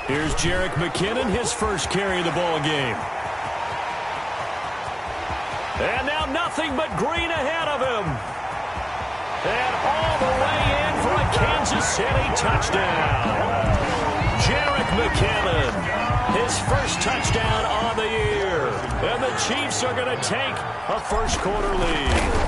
Here's Jerick McKinnon, his first carry of the ball game. And now nothing but green ahead of him. And all the way in for a Kansas City touchdown. Jerick McKinnon, his first touchdown on the year. And the Chiefs are going to take a first-quarter lead.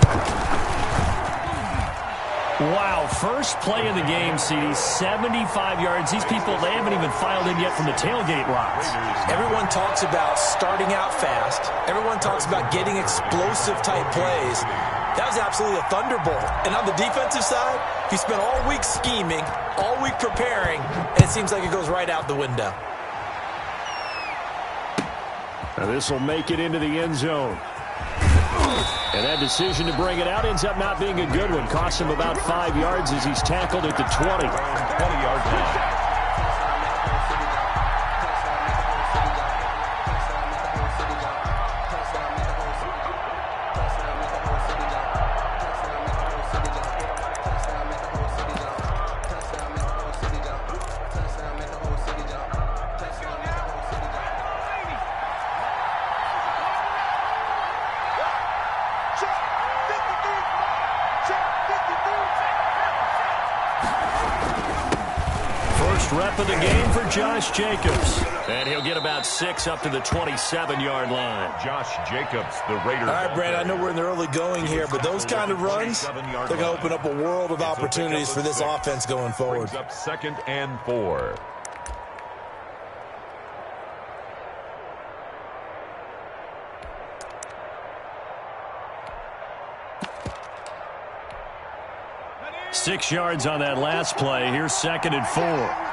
Wow, first play of the game, CD, 75 yards. These people, they haven't even filed in yet from the tailgate lots. Everyone talks about starting out fast. Everyone talks about getting explosive-type plays. That was absolutely a thunderbolt. And on the defensive side, he spent all week scheming, all week preparing, and it seems like it goes right out the window. Now this will make it into the end zone. And that decision to bring it out ends up not being a good one. Costs him about 5 yards as he's tackled at the 20. 20-yard line. Rep of the game for Josh Jacobs. And he'll get about 6 up to the 27-yard line. Josh Jacobs, the Raiders. All right, Brad, I know we're in the early going here, but those kind of runs, they're going to open up a world of opportunities for this offense going forward. Up 2nd and 4. Six yards on that last play. Here's 2nd and 4.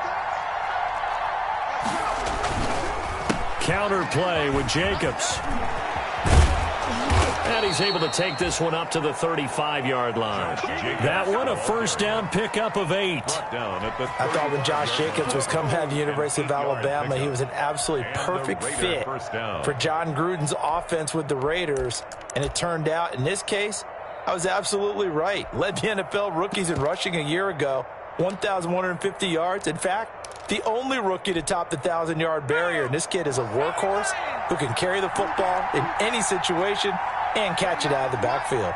Counter play with Jacobs. And he's able to take this one up to the 35-yard line. That one a first down pickup of 8. I thought when Josh Jacobs was coming out of the University of Alabama, he was an absolutely perfect fit for John Gruden's offense with the Raiders. And it turned out, in this case, I was absolutely right. Led the NFL rookies in rushing a year ago, 1,150 yards. In fact, the only rookie to top the 1,000-yard barrier. And this kid is a workhorse who can carry the football in any situation and catch it out of the backfield.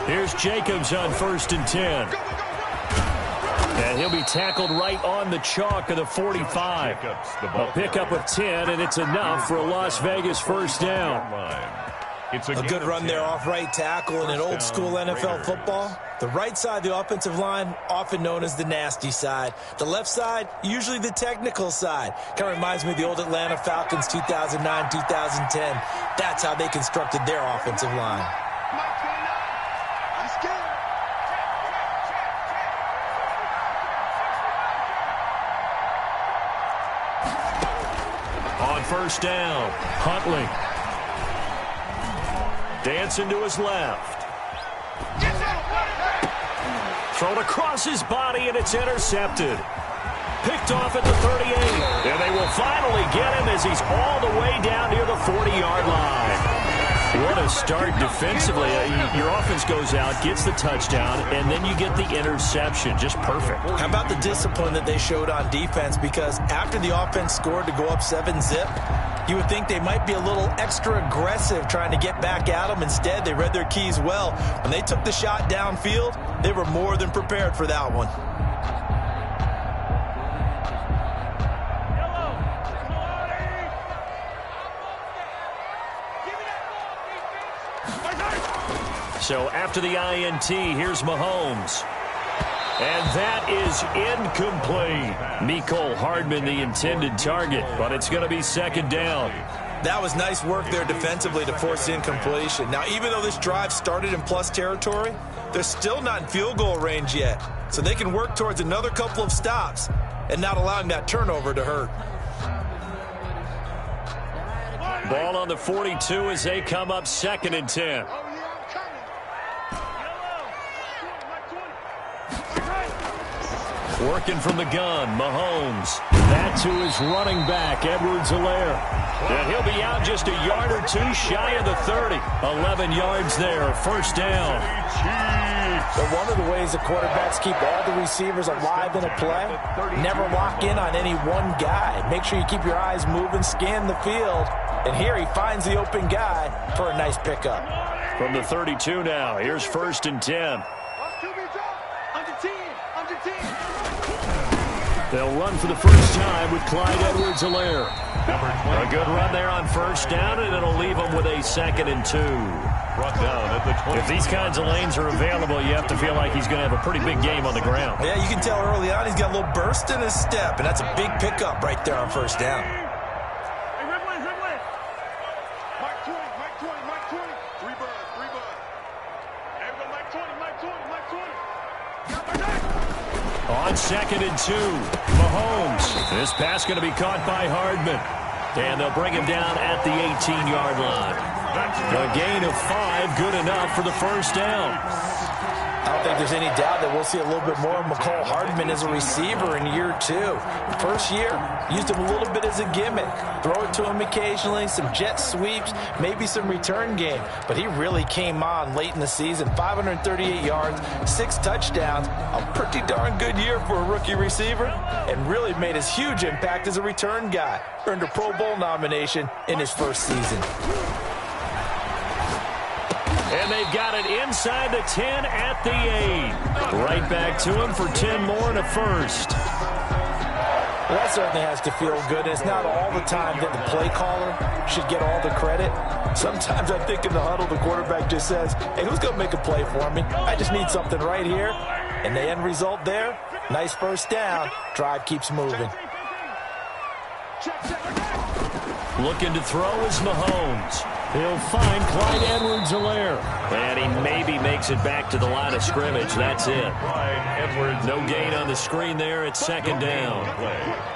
Here's Jacobs on 1st and 10. And he'll be tackled right on the chalk of the 45. A pickup of 10, and it's enough for a Las Vegas first down. It's a good run there off right tackle in an old-school NFL football. The right side of the offensive line, often known as the nasty side. The left side, usually the technical side. Kind of reminds me of the old Atlanta Falcons 2009, 2010. That's how they constructed their offensive line. On first down, Huntley. Dancing to his left. Thrown across his body, and it's intercepted. Picked off at the 38. And they will finally get him as he's all the way down near the 40-yard line. What a start defensively. Your offense goes out, gets the touchdown, and then you get the interception. Just perfect. How about the discipline that they showed on defense? Because after the offense scored to go up 7-zip, you would think they might be a little extra aggressive trying to get back at them. Instead, they read their keys well. When they took the shot downfield, they were more than prepared for that one. So after the INT, here's Mahomes. And that is incomplete. Mecole Hardman, the intended target, but it's going to be 2nd down. That was nice work there defensively to force incompletion. Now, even though this drive started in plus territory, they're still not in field goal range yet. So they can work towards another couple of stops and not allowing that turnover to hurt. Ball on the 42 as they come up 2nd and 10. Working from the gun, Mahomes. That to his running back, Edwards-Helaire. And he'll be out just a yard or two shy of the 30. 11 yards there, first down. But one of the ways the quarterbacks keep all the receivers alive in a play, never lock in on any one guy. Make sure you keep your eyes moving, scan the field. And here he finds the open guy for a nice pickup. From the 32 now, here's 1st and 10. They'll run for the first time with Clyde Edwards-Helaire. A good run there on first down, and it'll leave them with a 2nd and 2. Brought down at the 20. If these kinds of lanes are available, you have to feel like he's going to have a pretty big game on the ground. Yeah, you can tell early on he's got a little burst in his step, and that's a big pickup right there on first down. On 2nd and 2, Mahomes. This pass going to be caught by Hardman. And they'll bring him down at the 18-yard line. A gain of 5, good enough for the first down. I don't think there's any doubt that we'll see a little bit more of McCole Hardman as a receiver in year 2. First year, used him a little bit as a gimmick. Throw it to him occasionally, some jet sweeps, maybe some return game. But he really came on late in the season. 538 yards, 6 touchdowns. A pretty darn good year for a rookie receiver. And really made his huge impact as a return guy. Earned a Pro Bowl nomination in his first season. And they've got it inside the 10 at the 8. Right back to him for 10 more and a first. Well, that certainly has to feel good. It's not all the time that the play caller should get all the credit. Sometimes I think in the huddle, the quarterback just says, hey, who's going to make a play for me? I just need something right here. And the end result there, nice first down. Drive keeps moving. Looking to throw is Mahomes. He'll find Clyde Edwards-Helaire. And he maybe makes it back to the line of scrimmage. That's it. No gain on the screen there. It's 2nd down.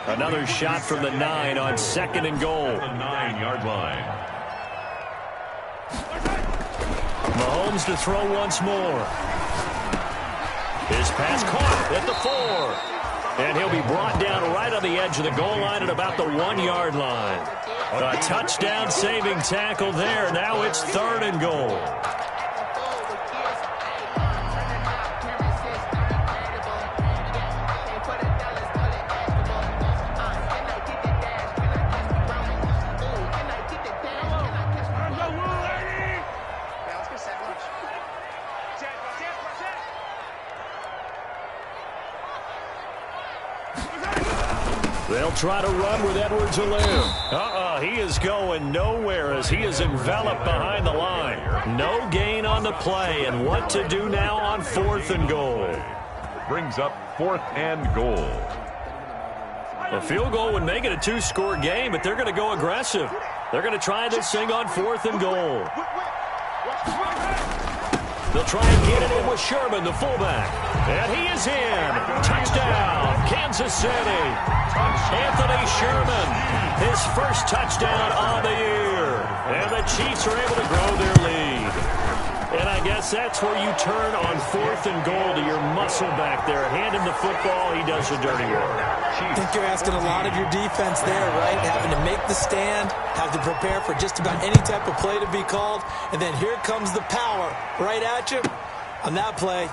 Another shot from the 9 on 2nd and goal. The 9-yard line. Mahomes to throw once more. His pass caught at the 4. And he'll be brought down right on the edge of the goal line at about the 1-yard line. A touchdown-saving tackle there. Now it's 3rd and goal. They'll try to run with Edwards-Helaire. He is going nowhere as he is enveloped behind the line. No gain on the play, and what to do now on 4th and goal. Brings up 4th and goal. A field goal would make it a 2-score game, but they're going to go aggressive. They're going to try this thing on 4th and goal. They'll try and get it in with Sherman, the fullback. And he is in. Touchdown, Kansas City. Anthony Sherman, his first touchdown on the year. And the Chiefs are able to grow their lead. And I guess that's where you turn on 4th and goal to your muscle back there. Hand him the football, he does the dirty work. I think you're asking a lot of your defense there, right? Having to make the stand, have to prepare for just about any type of play to be called, and then here comes the power right at you. On that play,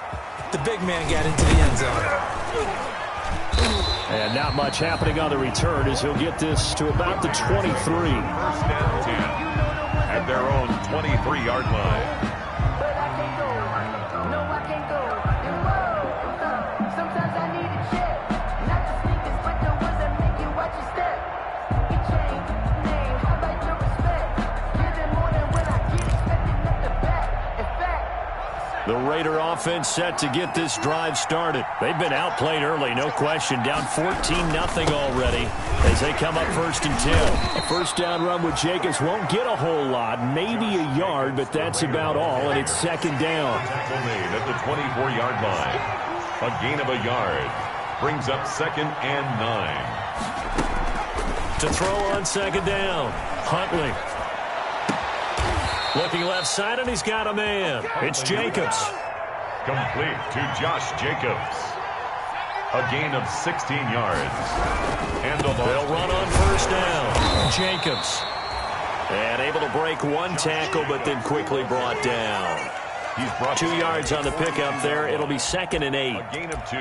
the big man got into the end zone. And not much happening on the return as he'll get this to about the 23. First down 10 at their own 23-yard line. The Raider offense set to get this drive started. They've been outplayed early, no question. Down 14-0 already as they come up 1st and 10. A first down run with Jacobs won't get a whole lot, maybe a yard, but that's about all, and it's 2nd down. Tackle made at the 24-yard line. A gain of a yard. Brings up 2nd and 9. To throw on 2nd down, Huntley. Looking left side, and he's got a man. It's Jacobs. Complete to Josh Jacobs. A gain of 16 yards. And they'll run on first down. Jacobs. And able to break one tackle, but then quickly brought down. He's brought 2 yards on the pickup there. It'll be 2nd and 8. A gain of 2.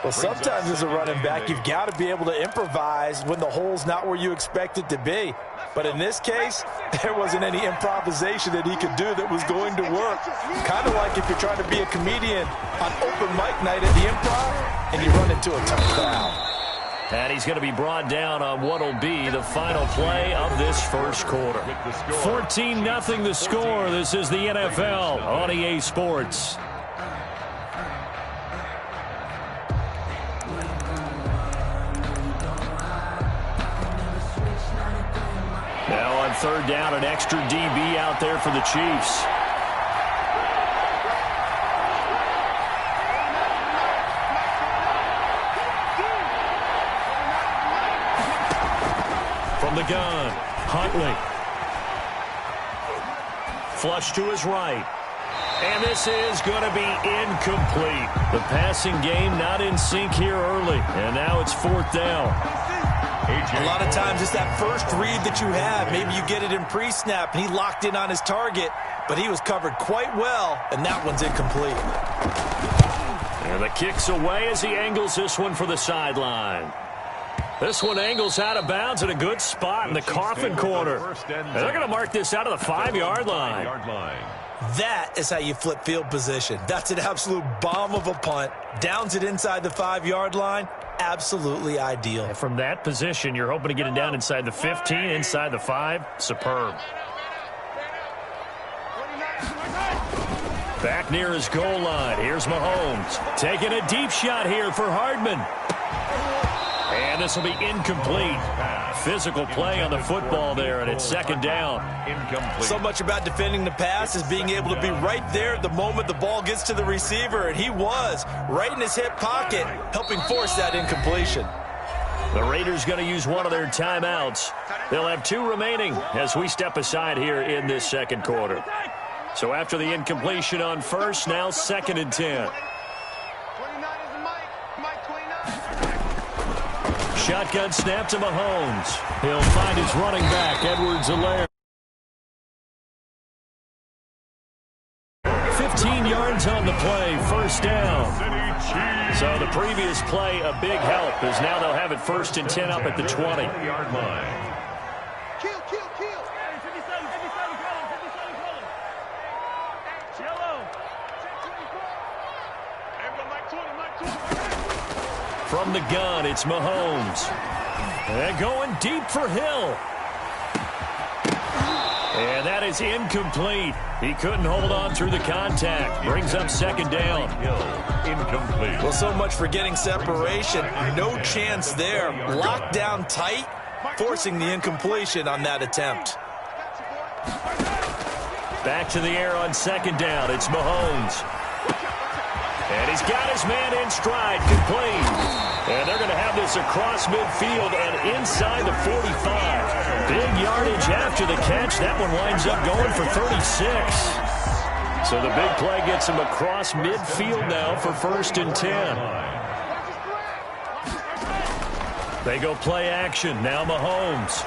Well, sometimes as a running back, you've got to be able to improvise when the hole's not where you expect it to be. But in this case, there wasn't any improvisation that he could do that was going to work. Kind of like if you're trying to be a comedian on open mic night at the Improv and you run into a tough crowd. And he's going to be brought down on what will be the final play of this first quarter. 14-0 the score. This is the NFL on EA Sports. Now on third down, an extra DB out there for the Chiefs. From the gun, Huntley. Flush to his right. And this is going to be incomplete. The passing game not in sync here early. And now it's 4th down. A lot of times it's that first read that you have. Maybe you get it in pre-snap, and he locked in on his target, but he was covered quite well, and that one's incomplete. And the kick's away as he angles this one for the sideline. This one angles out of bounds at a good spot in the coffin corner. And they're going to mark this out of the 5-yard line. That is how you flip field position. That's an absolute bomb of a punt. Downs it inside the 5-yard line. Absolutely ideal. And from that position, you're hoping to get it down inside the 15, inside the 5. Superb. Back near his goal line. Here's Mahomes. Taking a deep shot here for Hardman. And this will be incomplete. Physical play on the football there, and it's 2nd down. Incomplete. So much about defending the pass is being able to be right there at the moment the ball gets to the receiver, and he was right in his hip pocket, helping force that incompletion. The Raiders going to use one of their timeouts. They'll have 2 remaining as we step aside here in this second quarter. So after the incompletion on first, now 2nd and 10. Shotgun snap to Mahomes. He'll find his running back, Edwards-Helaire. 15 yards on the play, first down. So the previous play, a big help, as now they'll have it 1st and 10 up at the 20-yard line. From the gun, it's Mahomes. And going deep for Hill. And that is incomplete. He couldn't hold on through the contact. Brings up 2nd down. Incomplete. Well, so much for getting separation. No chance there. Locked down tight, forcing the incompletion on that attempt. Back to the air on 2nd down. It's Mahomes. And he's got his man in stride, complete. And they're going to have this across midfield and inside the 45. Big yardage after the catch. That one winds up going for 36. So the big play gets him across midfield now for 1st and 10. They go play action. Now Mahomes.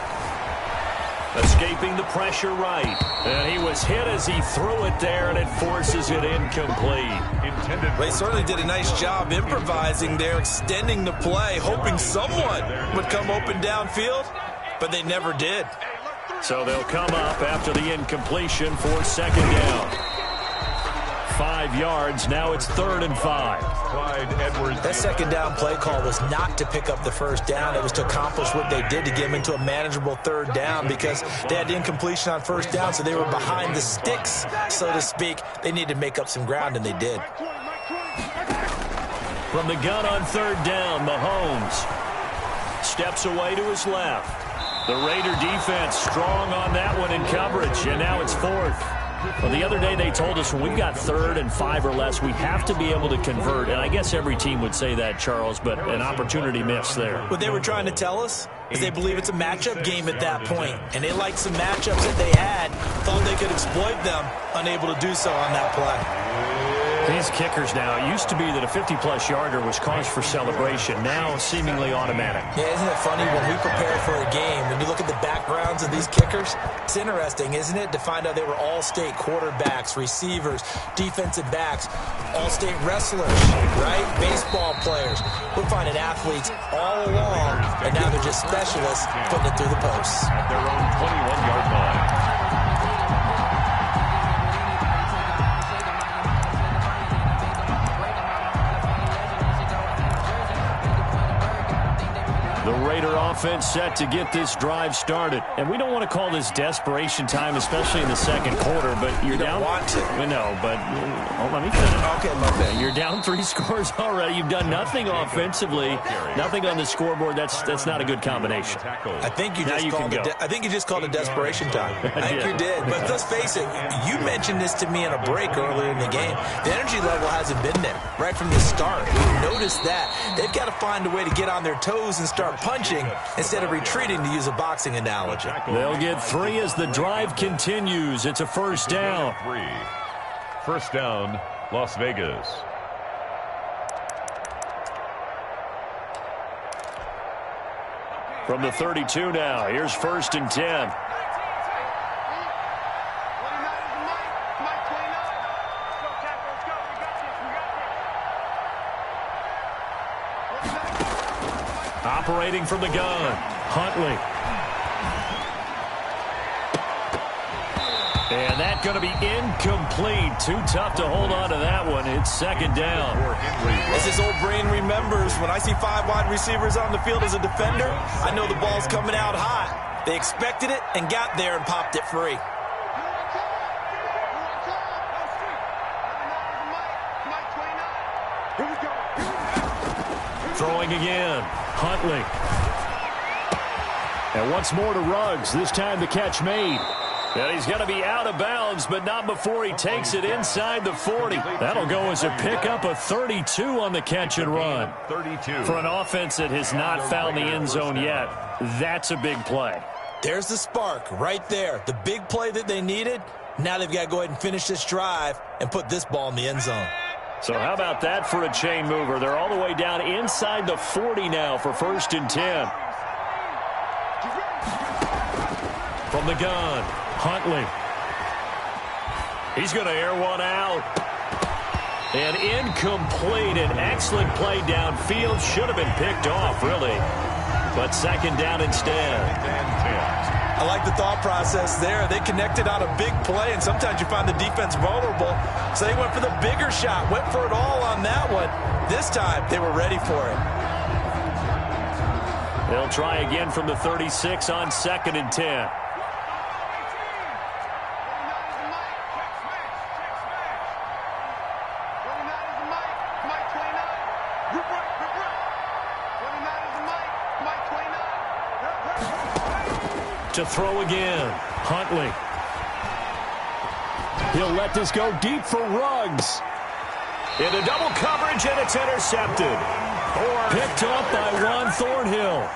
Escaping the pressure right. And he was hit as he threw it there, and it forces it incomplete. They certainly did a nice job improvising there, extending the play, hoping someone would come open downfield, but they never did. So they'll come up after the incompletion for 2nd down. 5 yards. Now it's 3rd and 5. That 2nd down play call was not to pick up the 1st down. It was to accomplish what they did to get them into a manageable 3rd down because they had the incompletion on 1st down, so they were behind the sticks, so to speak. They needed to make up some ground, and they did. From the gun on 3rd down, Mahomes steps away to his left. The Raider defense strong on that one in coverage, and now it's 4th. Well, the other day they told us when we've got 3rd and 5 or less, we have to be able to convert. And I guess every team would say that, Charles, but an opportunity missed there. What they were trying to tell us is they believe it's a matchup game at that point. And they liked some matchups that they had, thought they could exploit them, unable to do so on that play. These kickers now, it used to be that a 50-plus yarder was cause for celebration. Now, seemingly automatic. Yeah, isn't it funny when we prepare for a game, when you look at the backgrounds of these kickers, it's interesting, isn't it, to find out they were all-state quarterbacks, receivers, defensive backs, all-state wrestlers, right? Baseball players. We're finding athletes all along, and now they're just specialists putting it through the posts. At their own 21-yard line. The Raider offense set to get this drive started. And we don't want to call this desperation time, especially in the second quarter, but you're down. You don't want to. No, but let me finish. Okay, my bad. You're down 3 scores already. You've done nothing offensively, nothing on the scoreboard. That's not a good combination. I think you just called it desperation time. I think you did. But let's face it, you mentioned this to me in a break earlier in the game. The energy level hasn't been there right from the start. We've noticed that. They've got to find a way to get on their toes and start punching instead of retreating, to use a boxing analogy. They'll get 3 as the drive continues. It's a first down. 3. First down, Las Vegas. From the 32 now, here's 1st and 10. Operating from the gun, Huntley. And that's going to be incomplete. Too tough to hold on to that one. It's 2nd down. As his old brain remembers, when I see 5 wide receivers on the field as a defender, I know the ball's coming out hot. They expected it and got there and popped it free. Throwing again, Huntley. And once more to Ruggs. This time the catch made. And he's going to be out of bounds, but not before he takes it inside the 40. That'll go as a pickup of 32 on the catch and run. 32. For an offense that has not found the end zone yet, that's a big play. There's the spark right there. The big play that they needed. Now they've got to go ahead and finish this drive and put this ball in the end zone. So how about that for a chain mover? They're all the way down inside the 40 now for 1st and 10. From the gun, Huntley. He's going to air one out. And incomplete. An excellent play downfield. Should have been picked off, really. But 2nd down instead. I like the thought process there. They connected on a big play, and sometimes you find the defense vulnerable. So they went for the bigger shot, went for it all on that one. This time, they were ready for it. They'll try again from the 36 on 2nd and 10. To throw again, Huntley. He'll let this go deep for Ruggs. Into double coverage, and it's intercepted. Picked up by Juan Thornhill.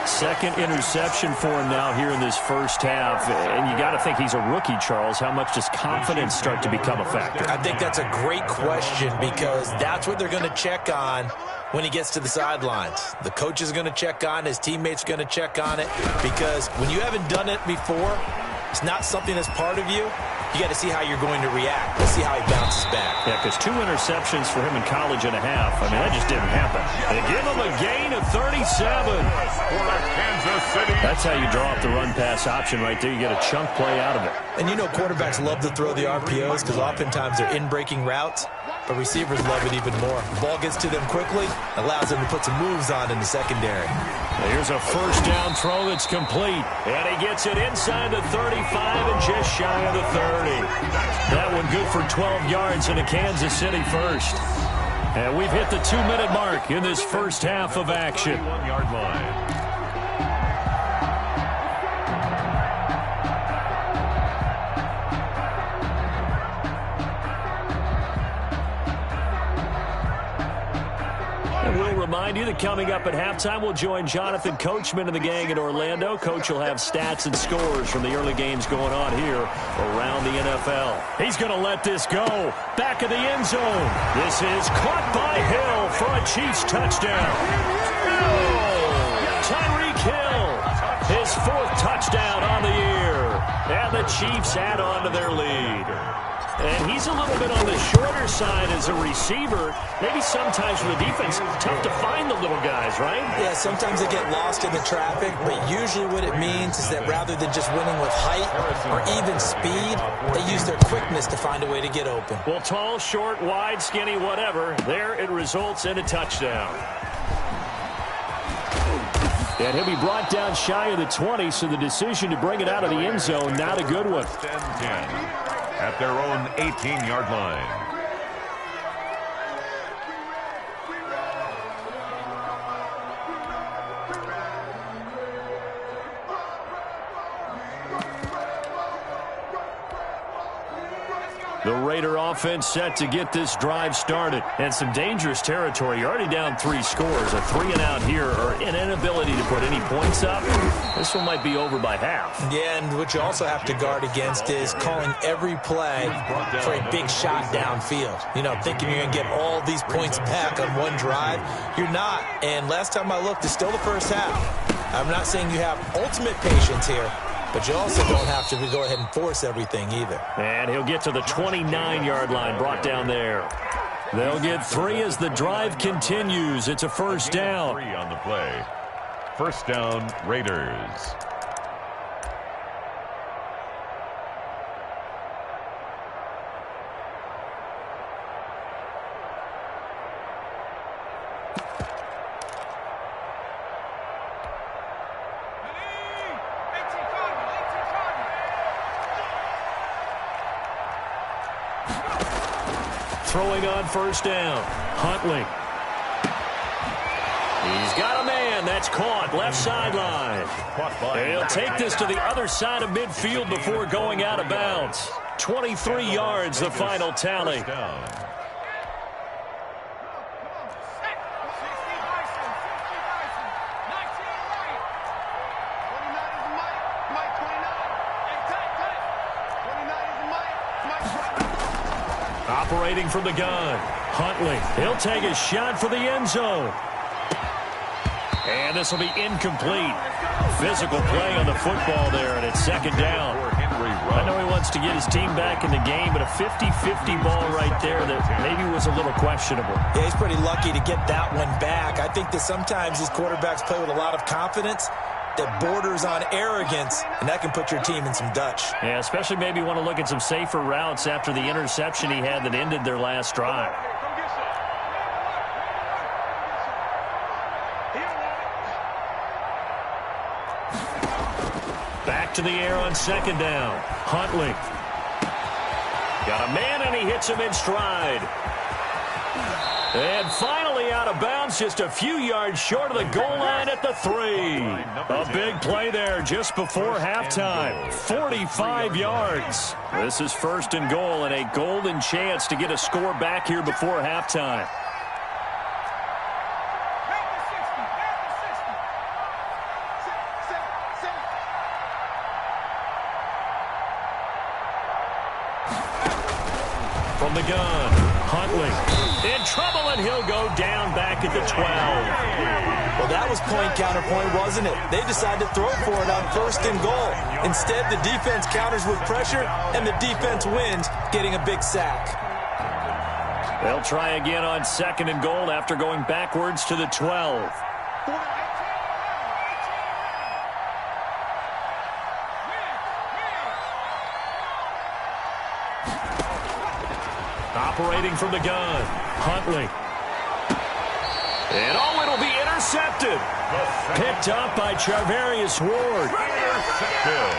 2nd interception for him now here in this first half. And you got to think he's a rookie, Charles. How much does confidence start to become a factor? I think that's a great question, because that's what they're going to check on when he gets to the sidelines. The coach is going to check on, his teammates are going to check on it, because when you haven't done it before, it's not something that's part of you. You got to see how you're going to react. Let's see how he bounces back. Yeah, because 2 interceptions for him in college and a half. I mean, that just didn't happen. They give him a gain of 37. Kansas City. That's how you draw up the run-pass option right there. You get a chunk play out of it. And you know quarterbacks love to throw the RPOs because oftentimes they're in-breaking routes, but receivers love it even more. The ball gets to them quickly, allows them to put some moves on in the secondary. Here's a first down throw that's complete. And he gets it inside the 35 and just shy of the 30. That one good for 12 yards and a Kansas City first. And we've hit the 2-minute mark in this first half of action. 31-yard line. remind you that coming up at halftime, we'll join Jonathan Coachman and the gang in Orlando. Coach will have stats and scores from the early games going on here around the NFL. He's going to let this go. Back of the end zone. This is caught by Hill for a Chiefs touchdown. Tyreek Hill, his 4th touchdown on the year. And the Chiefs add on to their lead. And he's a little bit on the shorter side as a receiver. Maybe sometimes for the defense, tough to find the little guys, right? Yeah, sometimes they get lost in the traffic, but usually what it means is that rather than just winning with height or even speed, they use their quickness to find a way to get open. Well, tall, short, wide, skinny, whatever, there it results in a touchdown. And he'll be brought down shy of the 20, so the decision to bring it out of the end zone, not a good one. 10-10. At their own 18-yard line. The Raider offense set to get this drive started. And some dangerous territory. You're already down 3 scores. A 3-and-out here or an inability to put any points up. This one might be over by half. Yeah, and what you also have to guard against is calling every play for a big shot downfield. You know, thinking you're going to get all these points back on one drive. You're not. And last time I looked, it's still the first half. I'm not saying you have ultimate patience here, but you also don't have to go ahead and force everything either. And he'll get to the 29-yard line, brought down there. They'll get 3 as the drive continues. It's a first down. 3 on the play. First down, Raiders. Throwing on first down. Huntley. He's got a man. That's caught. Left sideline. He'll take this to the other side of midfield before going out of bounds. 23 yards, the final tally. Operating from the gun. Huntley. He'll take a shot for the end zone. And this will be incomplete. Physical play on the football there, and it's second down. I know he wants to get his team back in the game, but a 50-50 ball right there that maybe was a little questionable. Yeah, he's pretty lucky to get that one back. I think that sometimes these quarterbacks play with a lot of confidence that borders on arrogance, and that can put your team in some Dutch. Yeah, especially maybe want to look at some safer routes after the interception he had that ended their last drive. Back to the air on second down. Huntley. Got a man, and he hits him in stride. And finally out of bounds, just a few yards short of the goal line at the 3. A big play there just before halftime. 45 yards. This is first and goal, and a golden chance to get a score back here before halftime. From the gun, Huntley. In trouble, and he'll go down back at the 12. Well, that was point counterpoint, wasn't it? They decided to throw for it on first and goal. Instead, the defense counters with pressure, and the defense wins, getting a big sack. They'll try again on second and goal after going backwards to the 12. Operating from the gun, Huntley. And it'll be intercepted. Picked up by Charvarius Ward. Intercepted.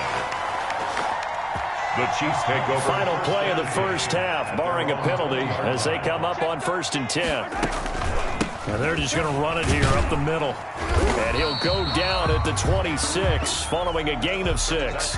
The Chiefs take over. Final play of the first half, barring a penalty, as they come up on 1st and 10. And they're just going to run it here up the middle. And he'll go down at the 26 following a gain of 6.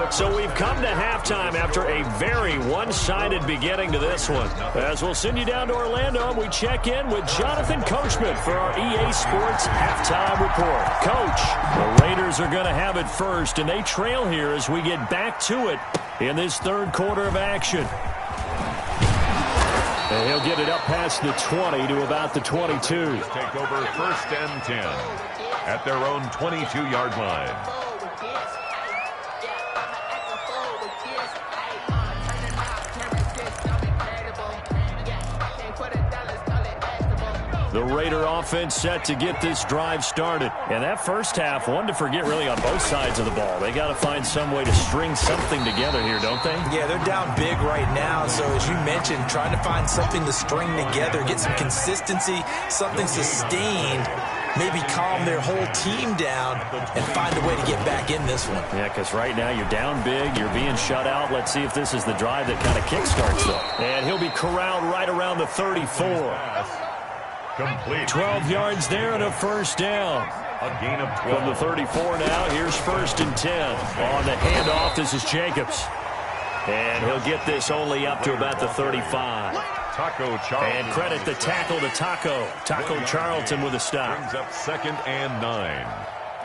So we've come to halftime after a very one-sided beginning to this one. As we'll send you down to Orlando, we check in with Jonathan Coachman for our EA Sports Halftime Report. Coach, the Raiders are going to have it first, and they trail here as we get back to it in this third quarter of action. And he'll get it up past the 20 to about the 22. Take over 1st and 10 at their own 22-yard line. The Raider offense set to get this drive started. And that first half, one to forget really on both sides of the ball. They got to find some way to string something together here, don't they? Yeah, they're down big right now. So as you mentioned, trying to find something to string together, get some consistency, something sustained, maybe calm their whole team down and find a way to get back in this one. Yeah, because right now you're down big, you're being shut out. Let's see if this is the drive that kind of kickstarts them. And he'll be corralled right around the 34. Complete. 12 yards there and a first down. A gain of 12. From the 34 now, here's 1st and 10. On the handoff, this is Jacobs. And he'll get this only up to about the 35. Taco Charlton. And credit the tackle to Taco Charlton with a stop. Brings up 2nd and 9.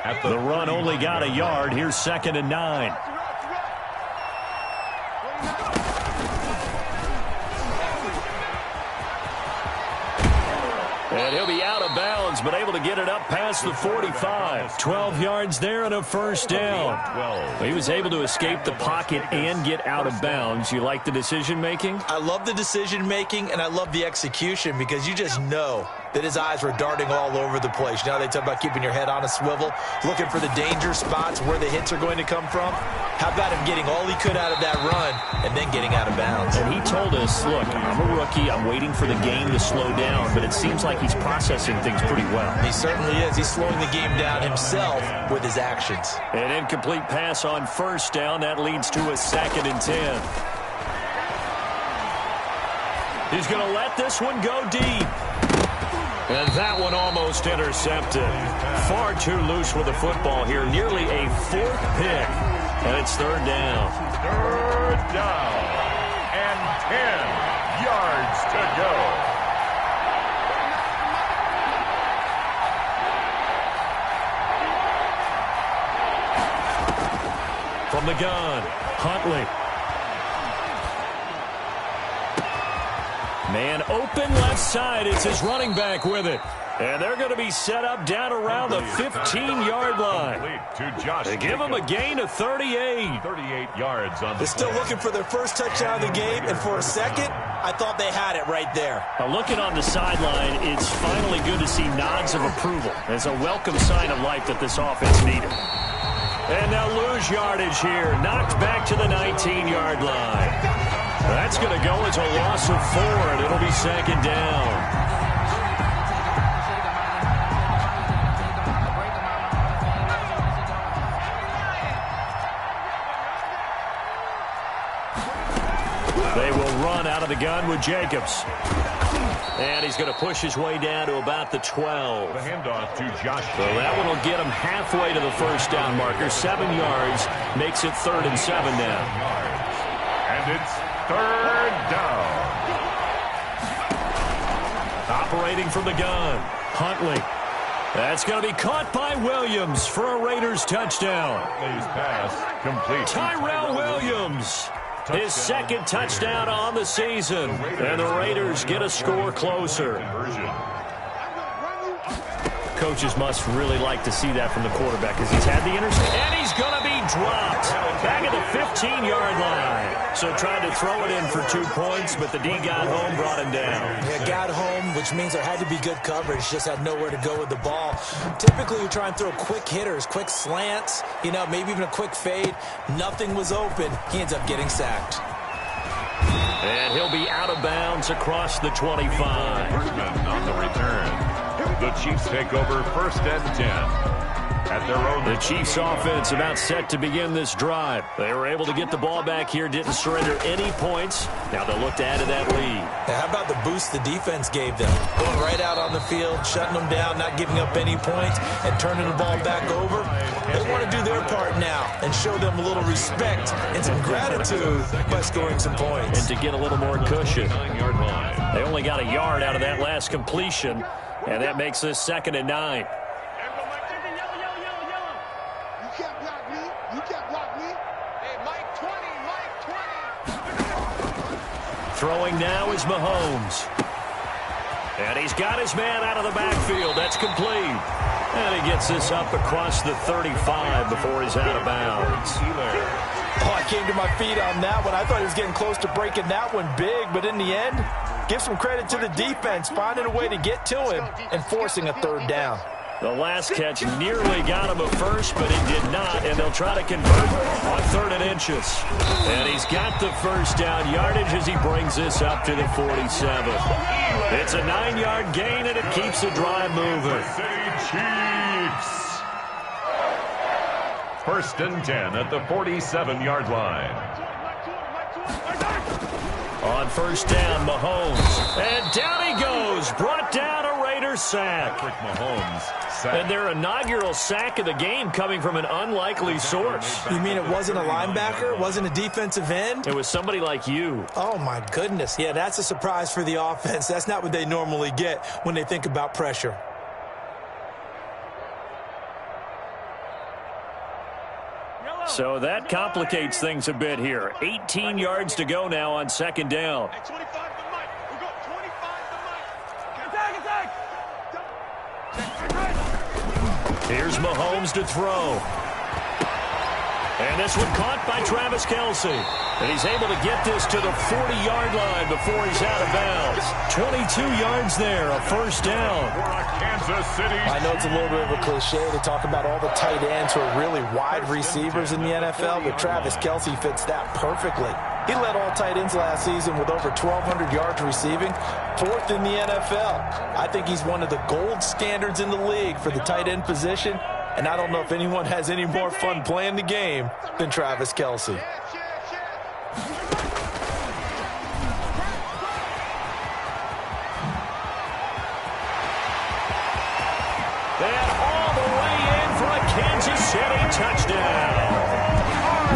At the run only got a yard. Here's 2nd and 9. And he'll be out of bounds, but able to get it up past the 45. 12 yards there and a first down. He was able to escape the pocket and get out of bounds. You like the decision-making? I love the decision-making, and I love the execution because you just know that his eyes were darting all over the place. You know, they talk about keeping your head on a swivel, looking for the danger spots where the hits are going to come from. How about him getting all he could out of that run and then getting out of bounds? And he told us, look, I'm a rookie. I'm waiting for the game to slow down, but it seems like he's processing things pretty well. He certainly is. He's slowing the game down himself with his actions. An incomplete pass on first down. That leads to a 2nd and 10. He's going to let this one go deep. And that one almost intercepted. Far too loose with the football here. Nearly a 4th pick. And it's 3rd down. 3rd down. And 10 yards to go. From the gun, Huntley. Man open left side. It's his running back with it. And they're going to be set up down around the 15-yard line. They give him a gain of 38. 38 yards on the They're still looking for their first touchdown of the game, and for a second, I thought they had it right there. Now looking on the sideline, it's finally good to see nods of approval. It's a welcome sign of life that this offense needed. And they'll lose yardage here. Knocked back to the 19-yard line. That's going to go as a loss of 4, and it'll be 2nd down. They will run out of the gun with Jacobs. And he's going to push his way down to about the 12. The handoff to Josh. So that one will get him halfway to the first down marker. 7 yards makes it 3rd and 7 now. And it's 3rd down. Operating from the gun, Huntley. That's going to be caught by Williams for a Raiders touchdown. His pass complete. Tyrell Williams. His 2nd touchdown on the season. And the Raiders get a score closer. Coaches must really like to see that from the quarterback because he's had the interception. And he's going to be dropped back at the 15-yard line. So tried to throw it in for 2 points, but the D got home, brought him down. Yeah, got home, which means there had to be good coverage. Just had nowhere to go with the ball. Typically, you try and throw quick hitters, quick slants, you know, maybe even a quick fade. Nothing was open. He ends up getting sacked. And he'll be out of bounds across the 25. On the return. The Chiefs take over 1st and 10. at their own. The Chiefs offense about set to begin this drive. They were able to get the ball back here, didn't surrender any points. Now they'll look to add to that lead. Now, how about the boost the defense gave them? Going right out on the field, shutting them down, not giving up any points, and turning the ball back over. They want to do their part now and show them a little respect and some gratitude by scoring some points. And to get a little more cushion. They only got a yard out of that last completion, and that makes this 2nd and 9. Throwing now is Mahomes. And he's got his man out of the backfield. That's complete. And he gets this up across the 35 before he's out of bounds. Oh, I came to my feet on that one. I thought he was getting close to breaking that one big, but in the end, give some credit to the defense, finding a way to get to him and forcing a 3rd down. The last catch nearly got him a first, but he did not, and they'll try to convert on 3rd and inches. And he's got the first down yardage as he brings this up to the 47. It's a 9-yard gain, and it keeps the drive moving. Chiefs. 1st and 10 at the 47-yard line. On 1st down, Mahomes. And down he goes. Brought down a Raiders sack. Mahomes sack. And their inaugural sack of the game coming from an unlikely source. You mean it wasn't a linebacker? Wasn't a defensive end? It was somebody like you. Oh, my goodness. Yeah, that's a surprise for the offense. That's not what they normally get when they think about pressure. So that complicates things a bit here. 18 yards to go now on 2nd down. Here's Mahomes to throw. And this one caught by Travis Kelce. And he's able to get this to the 40-yard line before he's out of bounds. 22 yards there, a 1st down. Kansas City. I know it's a little bit of a cliche to talk about all the tight ends who are really wide receivers in the NFL, but Travis Kelce fits that perfectly. He led all tight ends last season with over 1,200 yards receiving, 4th in the NFL. I think he's one of the gold standards in the league for the tight end position, and I don't know if anyone has any more fun playing the game than Travis Kelce. And all the way in for a Kansas City touchdown.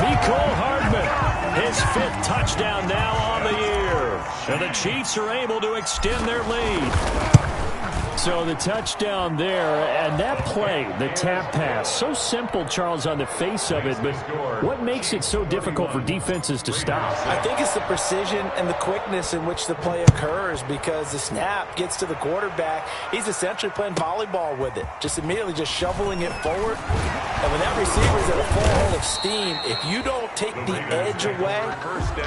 Mecole Hardman, his 5th touchdown now on the year. And the Chiefs are able to extend their lead. So the touchdown there, and that play, the tap pass, so simple, Charles, on the face of it, but what makes it so difficult for defenses to stop? I think it's the precision and the quickness in which the play occurs, because the snap gets to the quarterback. He's essentially playing volleyball with it, just immediately just shoveling it forward. And when that receiver's at a full head of steam, if you don't take the edge away,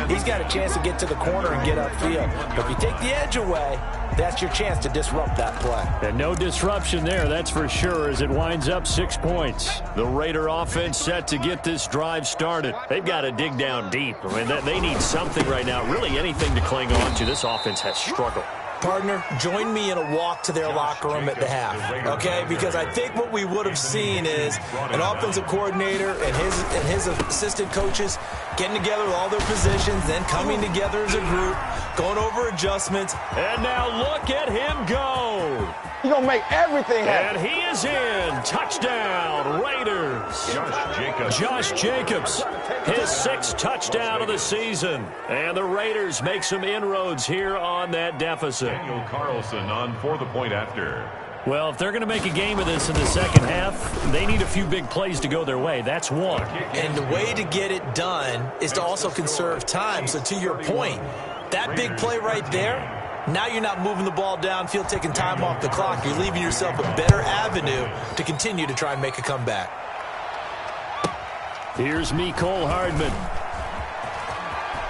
he's got a chance to get to the corner and get upfield. But if you take the edge away, that's your chance to disrupt that play. And no disruption there, that's for sure, as it winds up 6 points. The Raider offense set to get this drive started. They've got to dig down deep. I mean, they need something right now, really anything to cling on to. This offense has struggled. Partner, join me in a walk to their locker room at the half, okay? Because I think what we would have seen is an offensive coordinator and his assistant coaches getting together with all their positions, then coming together as a group, going over adjustments. And now look at him go. He's going to make everything happen. And he is in. Touchdown, Raiders. Josh Jacobs, his 6th touchdown of the season. And the Raiders make some inroads here on that deficit. Daniel Carlson on for the point after. Well, if they're going to make a game of this in the 2nd half, they need a few big plays to go their way. That's one. And the way to get it done is to also conserve time. So to your point, that big play right there, now you're not moving the ball downfield, taking time off the clock. You're leaving yourself a better avenue to continue to try and make a comeback. Here's Mecole Hardman.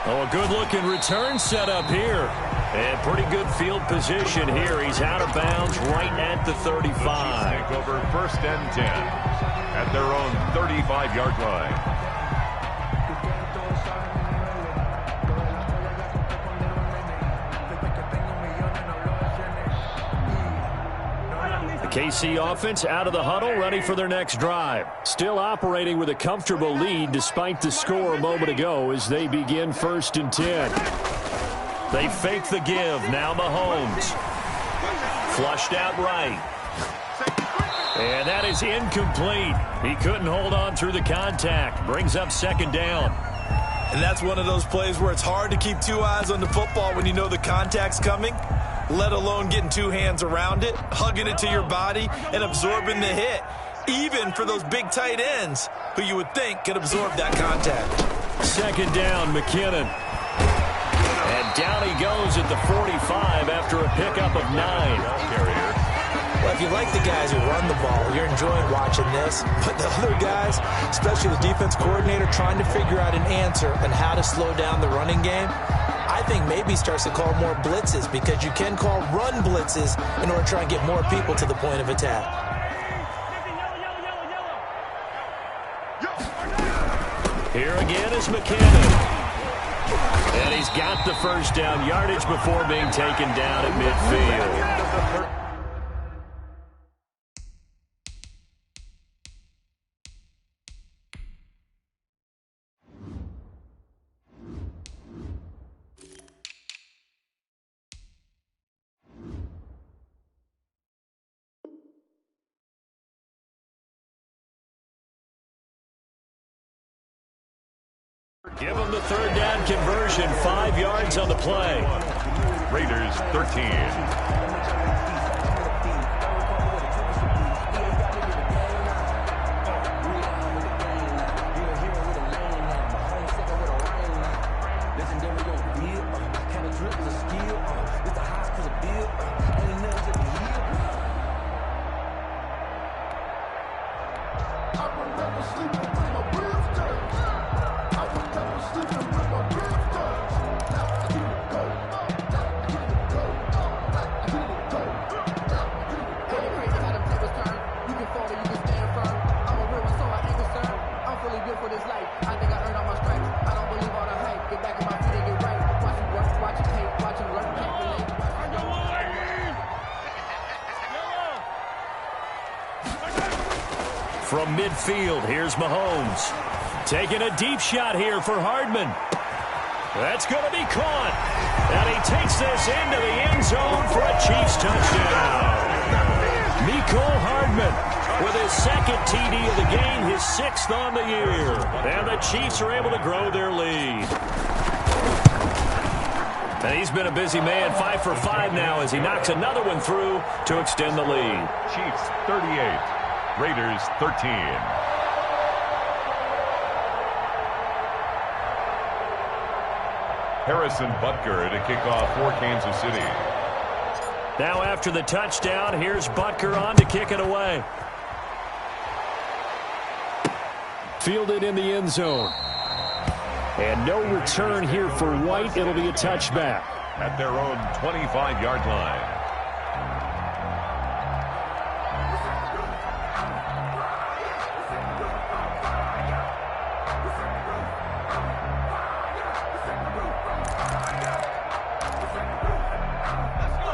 Oh, a good-looking return set up here. And pretty good field position here. He's out of bounds right at the 35. Take over 1st and 10 at their own 35-yard line. KC offense out of the huddle, ready for their next drive. Still operating with a comfortable lead despite the score a moment ago as they begin 1st and 10. They fake the give. Now Mahomes. Flushed out right. And that is incomplete. He couldn't hold on through the contact. Brings up 2nd down. And that's one of those plays where it's hard to keep 2 eyes on the football when you know the contact's coming, let alone getting 2 hands around it, hugging it to your body, and absorbing the hit, even for those big tight ends who you would think could absorb that contact. 2nd down, McKinnon. And down he goes at the 45 after a pickup of 9. Well, if you like the guys who run the ball, you're enjoying watching this. But the other guys, especially the defense coordinator, trying to figure out an answer on how to slow down the running game, I think maybe starts to call more blitzes, because you can call run blitzes in order to try and get more people to the point of attack. Here again is McKinnon. And he's got the 1st down yardage before being taken down at midfield. Give them the 3rd down conversion, 5 yards on the play. Raiders 13. From midfield, here's Mahomes. Taking a deep shot here for Hardman. That's going to be caught. And he takes this into the end zone for a Chiefs touchdown. Mecole Hardman with his 2nd TD of the game, his 6th on the year. And the Chiefs are able to grow their lead. And he's been a busy man, 5 for 5 now as he knocks another one through to extend the lead. Chiefs 38. Raiders 13. Harrison Butker to kick off for Kansas City. Now after the touchdown, here's Butker on to kick it away. Fielded in the end zone. And no return here for White. It'll be a touchback. At their own 25-yard line.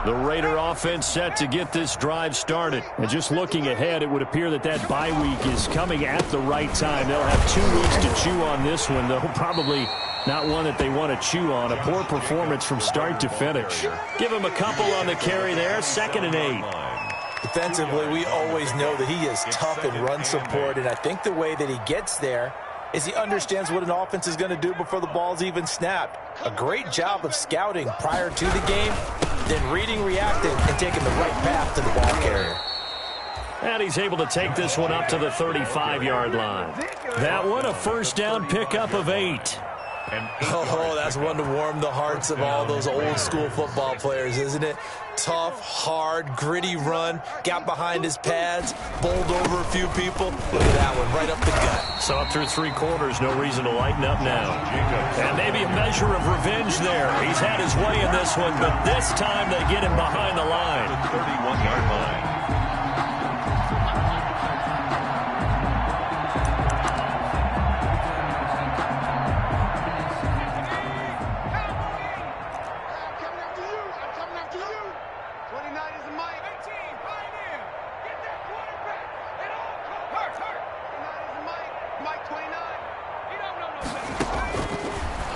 The Raider offense set to get this drive started. And just looking ahead, it would appear that that bye week is coming at the right time. They'll have 2 weeks to chew on this one, though probably not one that they want to chew on. A poor performance from start to finish. Give him a couple on the carry there, 2nd and 8. Defensively, we always know that he is tough in run support, and I think the way that he gets there is he understands what an offense is going to do before the ball's even snapped. A great job of scouting prior to the game, then reading, reacting, and taking the right path to the ball carrier. And he's able to take this one up to the 35-yard line. That one, a 1st down pickup of 8. Oh, that's one to warm the hearts of all those old-school football players, isn't it? Tough, hard, gritty run, got behind his pads, bowled over a few people. Look at that one, right up the gut. So up through 3 quarters, no reason to lighten up now. And maybe a measure of revenge there. He's had his way in this one, but this time they get him behind the line. 31-yard line.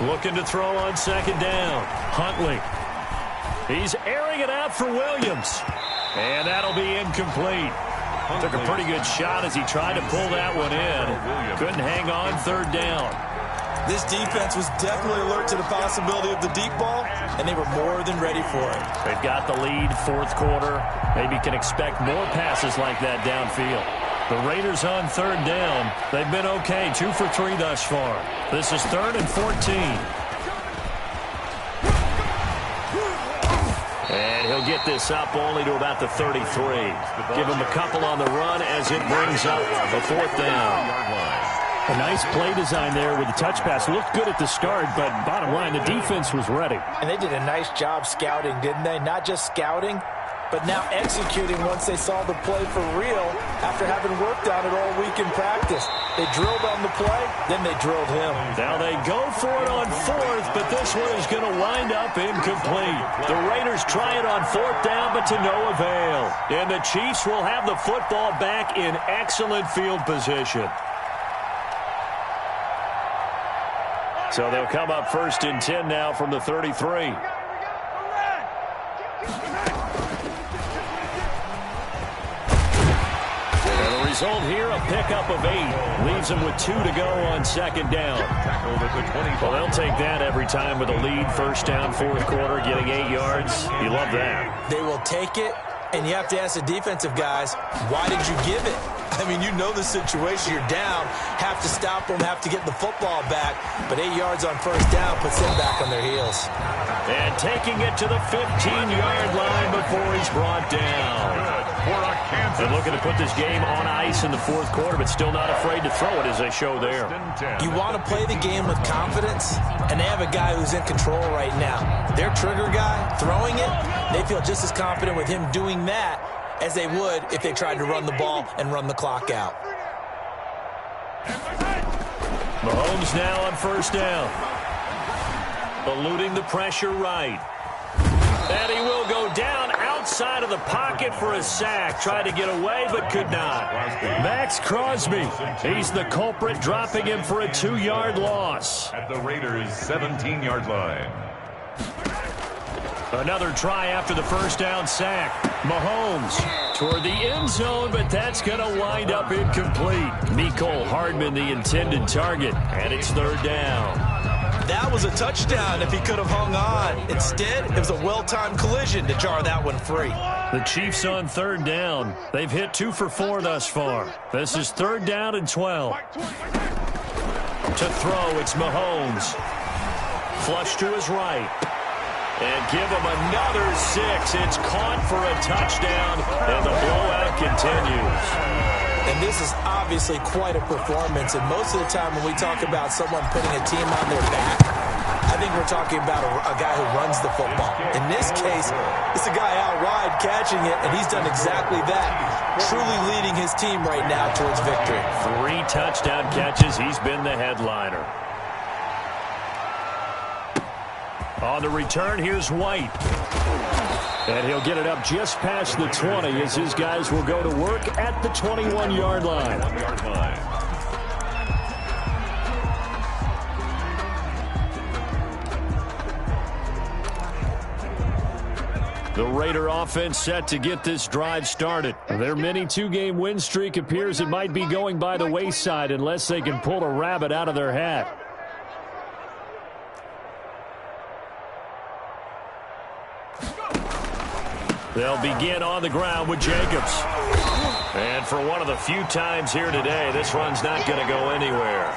Looking to throw on second down. Huntley. He's airing it out for Williams. And that'll be incomplete. Took a pretty good shot as he tried to pull that one in. Couldn't hang on third down. This defense was definitely alert to the possibility of the deep ball, and they were more than ready for it. They've got the lead, fourth quarter. Maybe can expect more passes like that downfield. The Raiders on third down. They've been okay, 2 for 3 thus far. This is 3rd and 14. And he'll get this up only to about the 33. Give him a couple on the run as it brings up a 4th down. A nice play design there with the touch pass. Looked good at the start, but bottom line, the defense was ready. And they did a nice job scouting, didn't they? Not just scouting, but now executing once they saw the play for real after having worked on it all week in practice. They drilled on the play, then they drilled him. Now they go for it on 4th, but this one is going to wind up incomplete. The Raiders try it on 4th down, but to no avail. And the Chiefs will have the football back in excellent field position. So they'll come up 1st and 10 now from the 33. And the result here, a pickup of 8. Leaves them with 2 to go on second down. Well, they'll take that every time with a lead. First down, fourth quarter, getting 8 yards. You love that. They will take it, and you have to ask the defensive guys, why did you give it? I mean, you know the situation. You're down, have to stop them, have to get the football back. But 8 yards on first down puts them back on their heels. And taking it to the 15-yard line before he's brought down. And looking to put this game on ice in the fourth quarter, but still not afraid to throw it as they show there. You want to play the game with confidence, and they have a guy who's in control right now. Their trigger guy, throwing it, they feel just as confident with him doing that as they would if they tried to run the ball and run the clock out. Mahomes now on first down. Eluding the pressure right. And he will go down outside of the pocket for a sack. Tried to get away, but could not. Max Crosby, he's the culprit, dropping him for a 2-yard loss. At the Raiders' 17-yard line. Another try after the first down sack. Mahomes toward the end zone, but that's going to wind up incomplete. Mecole Hardman, the intended target, and it's third down. That was a touchdown if he could have hung on. Instead, it was a well-timed collision to jar that one free. The Chiefs on third down. They've hit 2 for 4 thus far. This is 3rd down and 12. To throw, it's Mahomes. Flush to his right. And give him another 6. It's caught for a touchdown, and the blowout continues. And this is obviously quite a performance. And most of the time when we talk about someone putting a team on their back, I think we're talking about a guy who runs the football. In this case, it's a guy out wide catching it, and he's done exactly that, truly leading his team right now towards victory. 3 touchdown catches. He's been the headliner. On the return, here's White. And he'll get it up just past the 20 as his guys will go to work at the 21-yard line. The Raider offense set to get this drive started. Their mini 2-game win streak appears it might be going by the wayside unless they can pull a rabbit out of their hat. They'll begin on the ground with Jacobs. And for one of the few times here today, this run's not going to go anywhere.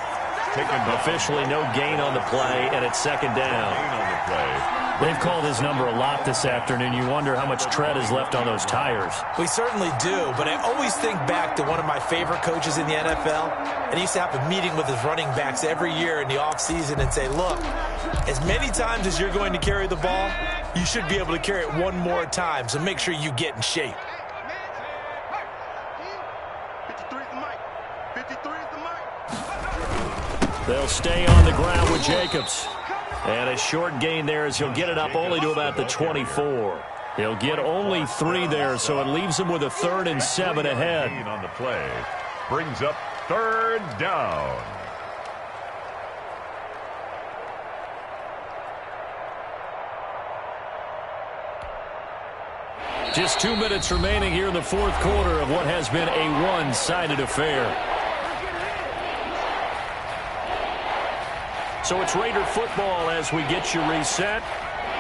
Officially no gain on the play, and it's second down. They've called his number a lot this afternoon. You wonder how much tread is left on those tires. We certainly do, but I always think back to one of my favorite coaches in the NFL, and he used to have a meeting with his running backs every year in the offseason and say, look, as many times as you're going to carry the ball, you should be able to carry it one more time, so make sure you get in shape. 53 is the mic. 53 is the mic. They'll stay on the ground with Jacobs. And a short gain there as he'll get it up only to about the 24. He'll get only 3 there, so it leaves him with a 3rd and 7 ahead. On the play. Brings up 3rd down. Just 2 minutes remaining here in the fourth quarter of what has been a one-sided affair. So it's Raider football as we get you reset.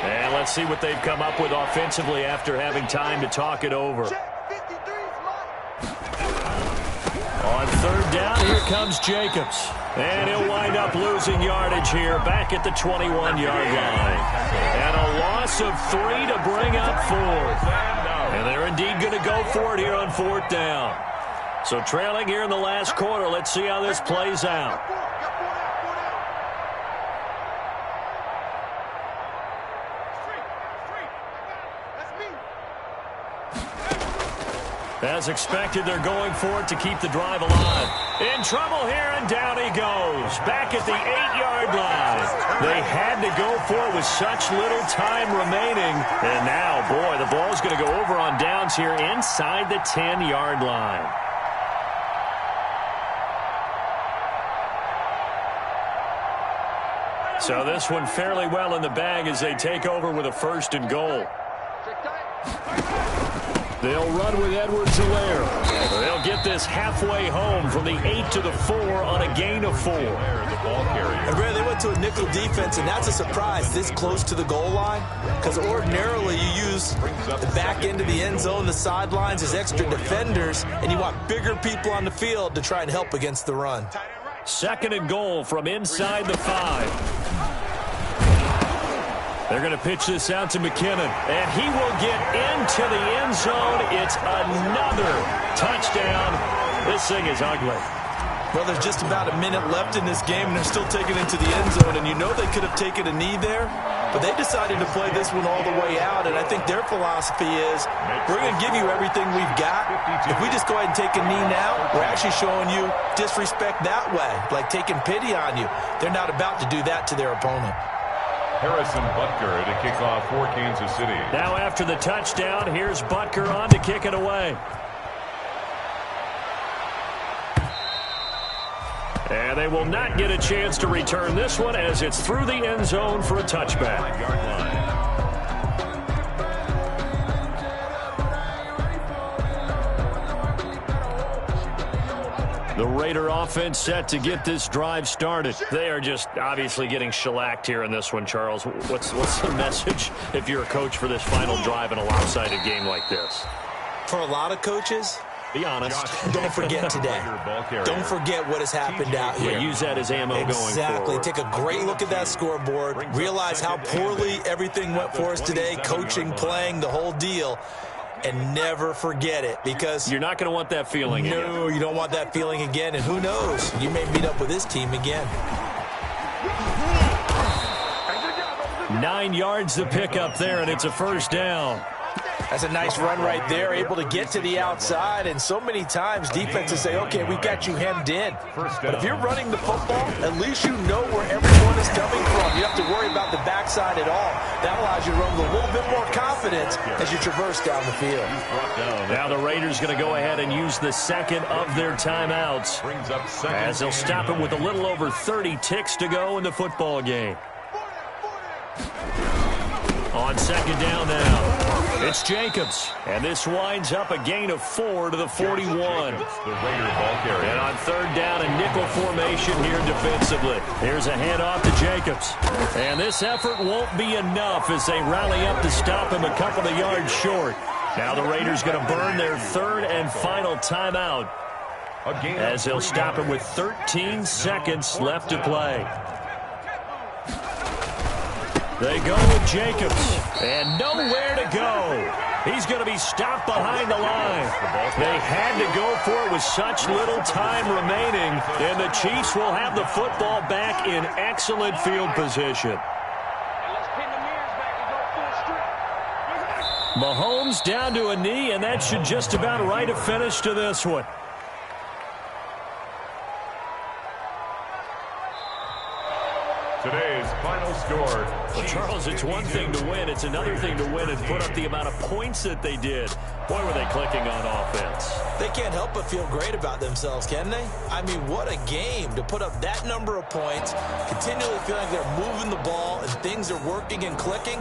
And let's see what they've come up with offensively after having time to talk it over. On third down, here comes Jacobs. And he'll wind up losing yardage here back at the 21-yard line. And a loss of 3 to bring up fourth. And they're indeed going to go for it here on fourth down. So trailing here in the last quarter, let's see how this plays out. As expected, they're going for it to keep the drive alive. In trouble here, and down he goes. Back at the 8-yard line. They had to go for it with such little time remaining. And now, boy, the ball's going to go over on downs here inside the 10-yard line. So this one fairly well in the bag as they take over with a 1st and goal. They'll run with Edwards-Helaire. They'll get this halfway home from the 8 to the 4 on a gain of 4. And Brad, they went to a nickel defense, and that's a surprise this close to the goal line, because ordinarily you use the back end of the end zone, the sidelines as extra defenders, and you want bigger people on the field to try and help against the run. 2nd and goal from inside the 5. They're going to pitch this out to McKinnon, and he will get into the end zone. It's another touchdown. This thing is ugly. Well, there's just about a minute left in this game, and they're still taking it into the end zone, and you know they could have taken a knee there, but they decided to play this one all the way out, and I think their philosophy is, we're going to give you everything we've got. If we just go ahead and take a knee now, we're actually showing you disrespect that way, like taking pity on you. They're not about to do that to their opponent. Harrison Butker to kick off for Kansas City. Now after the touchdown, here's Butker on to kick it away. And they will not get a chance to return this one as it's through the end zone for a touchback. The Raider offense set to get this drive started. They are just obviously getting shellacked here in this one, Charles. What's the message if you're a coach for this final drive in a lopsided game like this? For a lot of coaches, be honest. Don't forget today. Don't forget what has happened out here. Yeah, use that as ammo going forward. Exactly. Take a great look at that scoreboard. Realize how poorly everything went for us today, coaching, playing, the whole deal. And never forget it, because you're not going to want that feeling again. No, you don't want that feeling again. And who knows? You may meet up with this team again. 9 yards to pick up there, and it's a 1st down. That's a nice run right there, able to get to the outside. And so many times defenses say, okay, we've got you hemmed in. But if you're running the football, at least you know where everyone is coming from. You don't have to worry about the backside at all. That allows you to run with a little bit more confidence as you traverse down the field. Now the Raiders going to go ahead and use the 2nd of their timeouts as they'll stop it with a little over 30 ticks to go in the football game. On 2nd down now, it's Jacobs, and this winds up a gain of 4 to the 41. And on 3rd down, a nickel formation here defensively. Here's a handoff to Jacobs, and this effort won't be enough as they rally up to stop him a couple of yards short. Now the Raiders going to burn their 3rd and final timeout as they'll stop him with 13 seconds left to play. They go with Jacobs, and nowhere to go. He's going to be stopped behind the line. They had to go for it with such little time remaining, and the Chiefs will have the football back in excellent field position. Mahomes down to a knee, and that should just about write a finish to this one. Today's final score. Well, Charles, it's one thing to win. It's another thing to win and put up the amount of points that they did. Boy, were they clicking on offense. They can't help but feel great about themselves, can they? I mean, what a game to put up that number of points, continually feeling like they're moving the ball and things are working and clicking.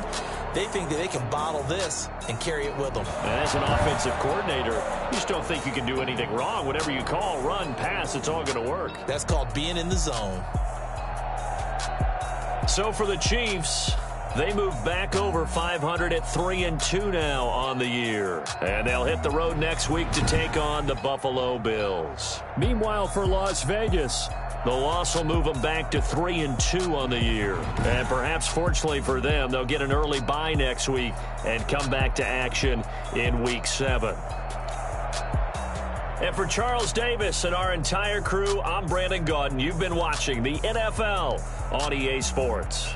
They think that they can bottle this and carry it with them. And as an offensive coordinator, you just don't think you can do anything wrong. Whatever you call, run, pass, it's all going to work. That's called being in the zone. So for the Chiefs, they move back over 500 at 3-2 now on the year. And they'll hit the road next week to take on the Buffalo Bills. Meanwhile, for Las Vegas, the loss will move them back to 3-2 on the year. And perhaps fortunately for them, they'll get an early bye next week and come back to action in Week 7. And for Charles Davis and our entire crew, I'm Brandon Gaudin. You've been watching the NFL on EA Sports.